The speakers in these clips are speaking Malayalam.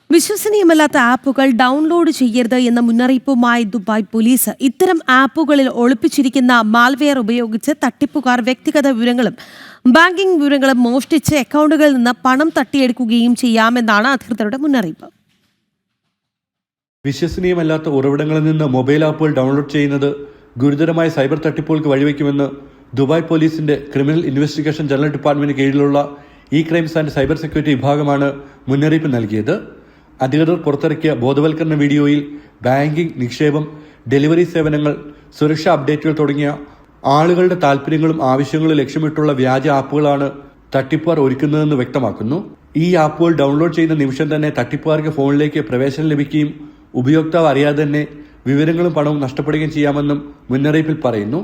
വിശ്വസനീയമല്ലാത്ത ആപ്പുകൾ ഡൗൺലോഡ് ചെയ്യരുത് എന്ന മുന്നറിയിപ്പുമായി ദുബായ് പോലീസ്. ഇത്തരം ആപ്പുകളിൽ ഒളിപ്പിച്ചിരിക്കുന്ന മാൽവെയർ ഉപയോഗിച്ച് തട്ടിപ്പുകാർ വ്യക്തിഗത വിവരങ്ങളും ബാങ്കിംഗ് വിവരങ്ങളും മോഷ്ടിച്ച് അക്കൗണ്ടുകളിൽ നിന്ന് പണം തട്ടിയെടുക്കുകയും ചെയ്യാമെന്നാണ് അധികൃതരുടെ മുന്നറിയിപ്പ്. വിശ്വസനീയമല്ലാത്ത ഉറവിടങ്ങളിൽ നിന്ന് മൊബൈൽ ആപ്പുകൾ ഡൗൺലോഡ് ചെയ്യുന്നത് ഗുരുതരമായ സൈബർ തട്ടിപ്പുകൾക്ക് വഴിവെക്കുമെന്ന് ദുബായ് പോലീസിന്റെ ക്രിമിനൽ ഇൻവെസ്റ്റിഗേഷൻ ജനറൽ ഡിപ്പാർട്ട്മെന്റിന് കീഴിലുള്ള ക്രൈംസ് ആൻഡ് സൈബർ സെക്യൂരിറ്റി വിഭാഗമാണ് മുന്നറിയിപ്പ് നൽകിയത്. അധികൃതർ പുറത്തിറക്കിയ ബോധവൽക്കരണ വീഡിയോയിൽ ബാങ്കിംഗ്, നിക്ഷേപം, ഡെലിവറി സേവനങ്ങൾ, സുരക്ഷാ അപ്ഡേറ്റുകൾ തുടങ്ങിയ ആളുകളുടെ താല്പര്യങ്ങളും ആവശ്യങ്ങളും ലക്ഷ്യമിട്ടുള്ള വ്യാജ ആപ്പുകളാണ് തട്ടിപ്പുകാർ ഒരുക്കുന്നതെന്ന് വ്യക്തമാക്കുന്നു. ഈ ആപ്പുകൾ ഡൗൺലോഡ് ചെയ്യുന്ന നിമിഷം തന്നെ തട്ടിപ്പുകാർക്ക് ഫോണിലേക്ക് പ്രവേശനം ലഭിക്കുകയും ഉപയോക്താവ് അറിയാതെ തന്നെ വിവരങ്ങളും പണവും നഷ്ടപ്പെടുകയും ചെയ്യാമെന്നും മുന്നറിയിപ്പിൽ പറയുന്നു.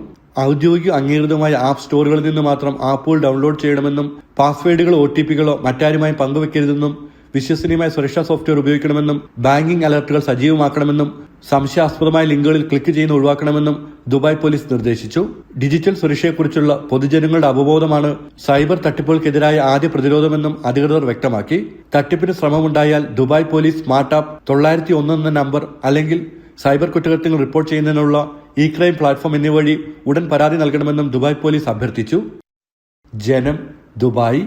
ഔദ്യോഗിക അംഗീകൃതമായ ആപ്പ് സ്റ്റോറുകളിൽ നിന്ന് മാത്രം ആപ്പുകൾ ഡൗൺലോഡ് ചെയ്യണമെന്നും പാസ്വേഡുകളോ OTPകളോ മറ്റാരുമായി പങ്കുവെക്കരുതെന്നും വിശ്വസനീയമായ സുരക്ഷാ സോഫ്റ്റ്വെയർ ഉപയോഗിക്കണമെന്നും ബാങ്കിംഗ് അലർട്ടുകൾ സജീവമാക്കണമെന്നും സംശയാസ്പദമായ ലിങ്കുകളിൽ ക്ലിക്ക് ചെയ്യുന്ന ഒഴിവാക്കണമെന്നും ദുബായ് പോലീസ് നിർദ്ദേശിച്ചു. ഡിജിറ്റൽ സുരക്ഷയെക്കുറിച്ചുള്ള പൊതുജനങ്ങളുടെ അവബോധമാണ് സൈബർ തട്ടിപ്പുകൾക്കെതിരായ ആദ്യ പ്രതിരോധമെന്നും അധികൃതർ വ്യക്തമാക്കി. തട്ടിപ്പിന് ശ്രമമുണ്ടായാൽ ദുബായ് പോലീസ് സ്മാർട്ട് ആപ്പ് 901 എന്ന നമ്പർ അല്ലെങ്കിൽ സൈബർ കുറ്റകൃത്യങ്ങൾ റിപ്പോർട്ട് ചെയ്യുന്നതിനുള്ള ക്രൈം പ്ലാറ്റ്ഫോം എന്നിവ വഴി ഉടൻ പരാതി നൽകണമെന്നും ദുബായ് പോലീസ് അഭ്യർത്ഥിച്ചു. ജനം, ദുബായ്.